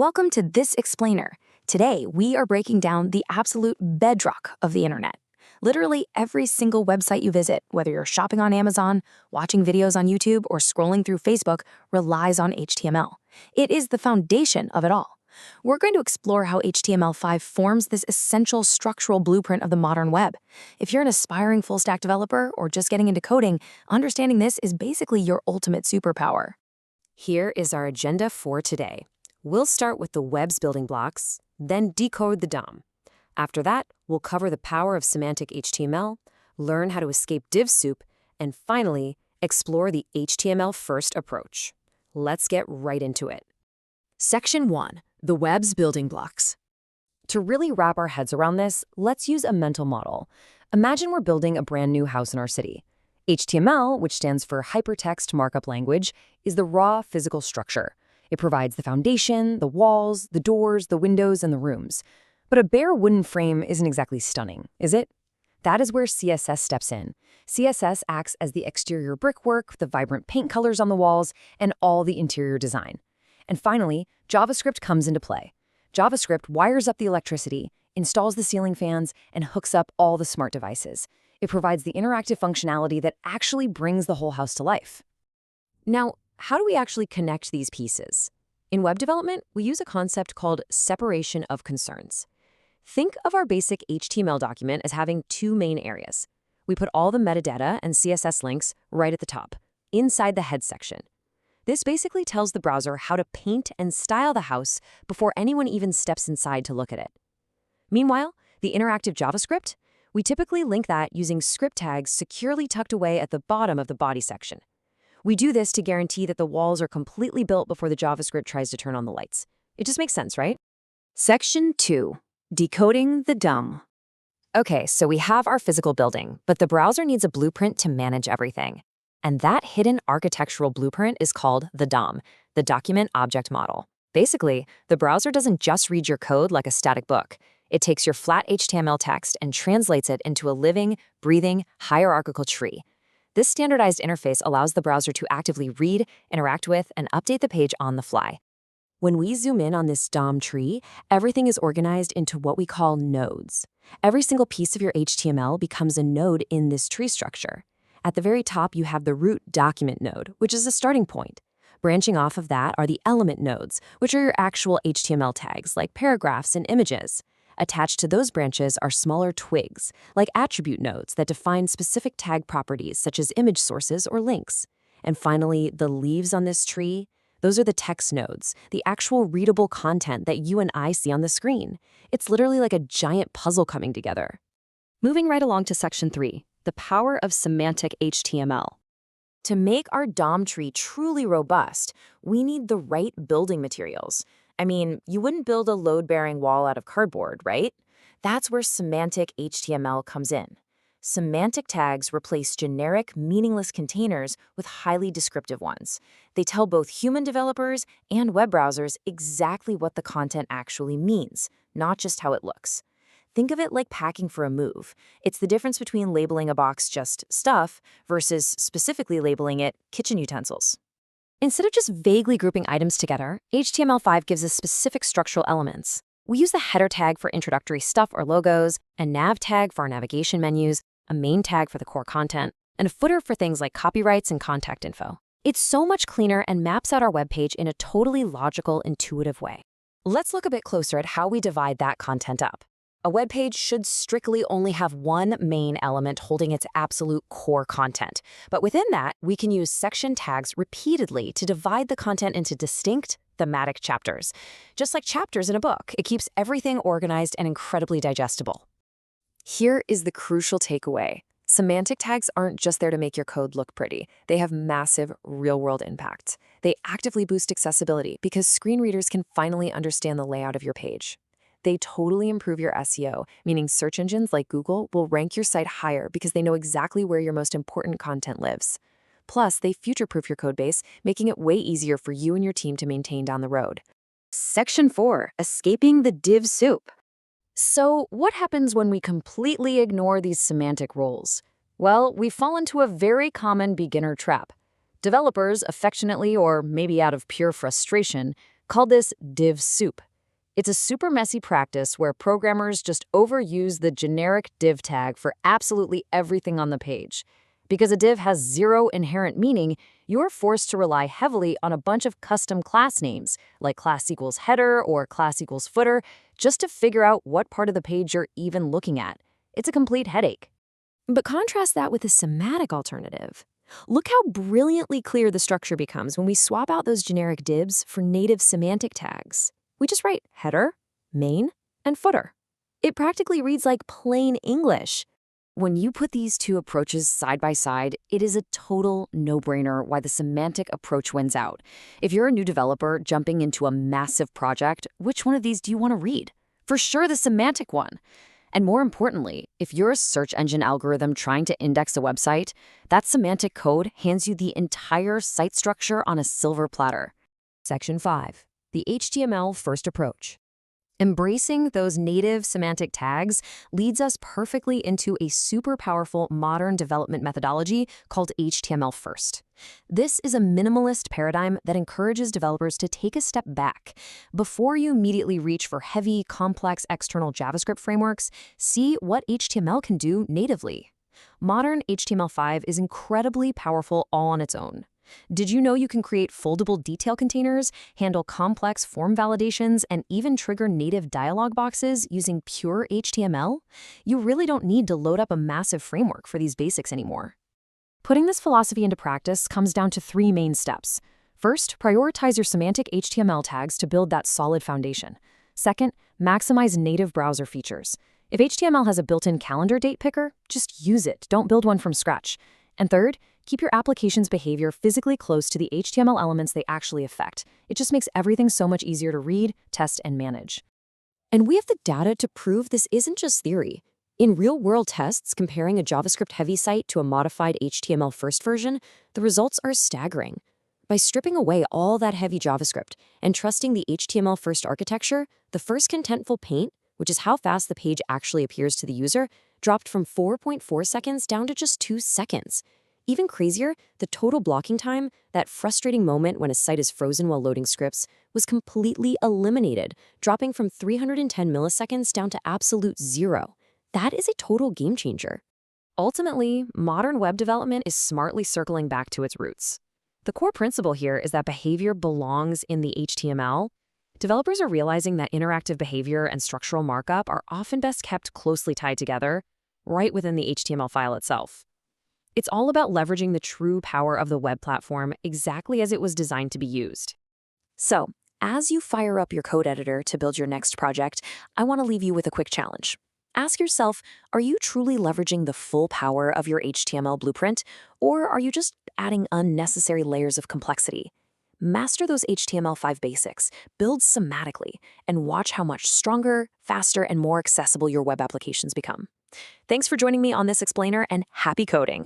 Welcome to This Explainer. Today, we are breaking down the absolute bedrock of the internet. Literally every single website you visit, whether you're shopping on Amazon, watching videos on YouTube, or scrolling through Facebook, relies on HTML. It is the foundation of it all. We're going to explore how HTML5 forms this essential structural blueprint of the modern web. If you're an aspiring full-stack developer or just getting into coding, understanding this is basically your ultimate superpower. Here is our agenda for today. We'll start with the web's building blocks, then decode the DOM. After that, we'll cover the power of semantic HTML, learn how to escape div soup, and finally, explore the HTML-first approach. Let's get right into it. Section 1. The web's building blocks. To really wrap our heads around this, let's use a mental model. Imagine we're building a brand new house in our city. HTML, which stands for Hypertext Markup Language, is the raw physical structure. It provides the foundation, the walls, the doors, the windows, and the rooms. But a bare wooden frame isn't exactly stunning, is it? That is where CSS steps in. CSS acts as the exterior brickwork, the vibrant paint colors on the walls, and all the interior design. And finally, JavaScript comes into play. JavaScript wires up the electricity, installs the ceiling fans, and hooks up all the smart devices. It provides the interactive functionality that actually brings the whole house to life. Now, how do we actually connect these pieces? In web development, we use a concept called separation of concerns. Think of our basic HTML document as having two main areas. We put all the metadata and CSS links right at the top, inside the head section. This basically tells the browser how to paint and style the house before anyone even steps inside to look at it. Meanwhile, the interactive JavaScript, we typically link that using script tags securely tucked away at the bottom of the body section. We do this to guarantee that the walls are completely built before the JavaScript tries to turn on the lights. It just makes sense, right? Section 2. Decoding the DOM. Okay, so we have our physical building, but the browser needs a blueprint to manage everything. And that hidden architectural blueprint is called the DOM, the Document Object Model. Basically, the browser doesn't just read your code like a static book. It takes your flat HTML text and translates it into a living, breathing, hierarchical tree. This standardized interface allows the browser to actively read, interact with, and update the page on the fly. When we zoom in on this DOM tree, everything is organized into what we call nodes. Every single piece of your HTML becomes a node in this tree structure. At the very top, you have the root document node, which is a starting point. Branching off of that are the element nodes, which are your actual HTML tags, like paragraphs and images. Attached to those branches are smaller twigs, like attribute nodes that define specific tag properties such as image sources or links. And finally, the leaves on this tree, those are the text nodes, the actual readable content that you and I see on the screen. It's literally like a giant puzzle coming together. Moving right along to Section 3, the power of semantic HTML. To make our DOM tree truly robust, we need the right building materials. I mean, you wouldn't build a load-bearing wall out of cardboard, right? That's where semantic HTML comes in. Semantic tags replace generic, meaningless containers with highly descriptive ones. They tell both human developers and web browsers exactly what the content actually means, not just how it looks. Think of it like packing for a move. It's the difference between labeling a box just stuff versus specifically labeling it kitchen utensils. Instead of just vaguely grouping items together, HTML5 gives us specific structural elements. We use the header tag for introductory stuff or logos, a nav tag for our navigation menus, a main tag for the core content, and a footer for things like copyrights and contact info. It's so much cleaner and maps out our web page in a totally logical, intuitive way. Let's look a bit closer at how we divide that content up. A web page should strictly only have one main element holding its absolute core content. But within that, we can use section tags repeatedly to divide the content into distinct, thematic chapters. Just like chapters in a book, it keeps everything organized and incredibly digestible. Here is the crucial takeaway. Semantic tags aren't just there to make your code look pretty. They have massive, real-world impact. They actively boost accessibility because screen readers can finally understand the layout of your page. They totally improve your SEO, meaning search engines like Google will rank your site higher because they know exactly where your most important content lives. Plus, they future-proof your codebase, making it way easier for you and your team to maintain down the road. Section 4. Escaping the div soup. So, what happens when we completely ignore these semantic rules? Well, we fall into a very common beginner trap. Developers, affectionately or maybe out of pure frustration, called this div soup. It's a super messy practice where programmers just overuse the generic div tag for absolutely everything on the page. Because a div has zero inherent meaning, you're forced to rely heavily on a bunch of custom class names, like class equals header or class equals footer, just to figure out what part of the page you're even looking at. It's a complete headache. But contrast that with a semantic alternative. Look how brilliantly clear the structure becomes when we swap out those generic divs for native semantic tags. We just write header, main, and footer. It practically reads like plain English. When you put these two approaches side by side, it is a total no-brainer why the semantic approach wins out. If you're a new developer jumping into a massive project, which one of these do you want to read? For sure the semantic one. And more importantly, if you're a search engine algorithm trying to index a website, that semantic code hands you the entire site structure on a silver platter. Section 5. The HTML first approach. Embracing those native semantic tags leads us perfectly into a super powerful modern development methodology called HTML first. This is a minimalist paradigm that encourages developers to take a step back. Before you immediately reach for heavy, complex external JavaScript frameworks, see what HTML can do natively. Modern HTML5 is incredibly powerful all on its own. Did you know you can create foldable detail containers, handle complex form validations, and even trigger native dialog boxes using pure HTML? You really don't need to load up a massive framework for these basics anymore. Putting this philosophy into practice comes down to 3 main steps. First, prioritize your semantic HTML tags to build that solid foundation. Second, maximize native browser features. If HTML has a built-in calendar date picker, just use it. Don't build one from scratch. And third, keep your application's behavior physically close to the HTML elements they actually affect. It just makes everything so much easier to read, test, and manage. And we have the data to prove this isn't just theory. In real-world tests comparing a JavaScript-heavy site to a modified HTML-first version, the results are staggering. By stripping away all that heavy JavaScript and trusting the HTML-first architecture, the first contentful paint, which is how fast the page actually appears to the user, dropped from 4.4 seconds down to just 2 seconds. Even crazier, the total blocking time, that frustrating moment when a site is frozen while loading scripts, was completely eliminated, dropping from 310 milliseconds down to absolute 0. That is a total game changer. Ultimately, modern web development is smartly circling back to its roots. The core principle here is that behavior belongs in the HTML. Developers are realizing that interactive behavior and structural markup are often best kept closely tied together, right within the HTML file itself. It's all about leveraging the true power of the web platform exactly as it was designed to be used. So, as you fire up your code editor to build your next project, I want to leave you with a quick challenge. Ask yourself, are you truly leveraging the full power of your HTML blueprint, or are you just adding unnecessary layers of complexity? Master those HTML5 basics, build semantically, and watch how much stronger, faster, and more accessible your web applications become. Thanks for joining me on this explainer, and happy coding!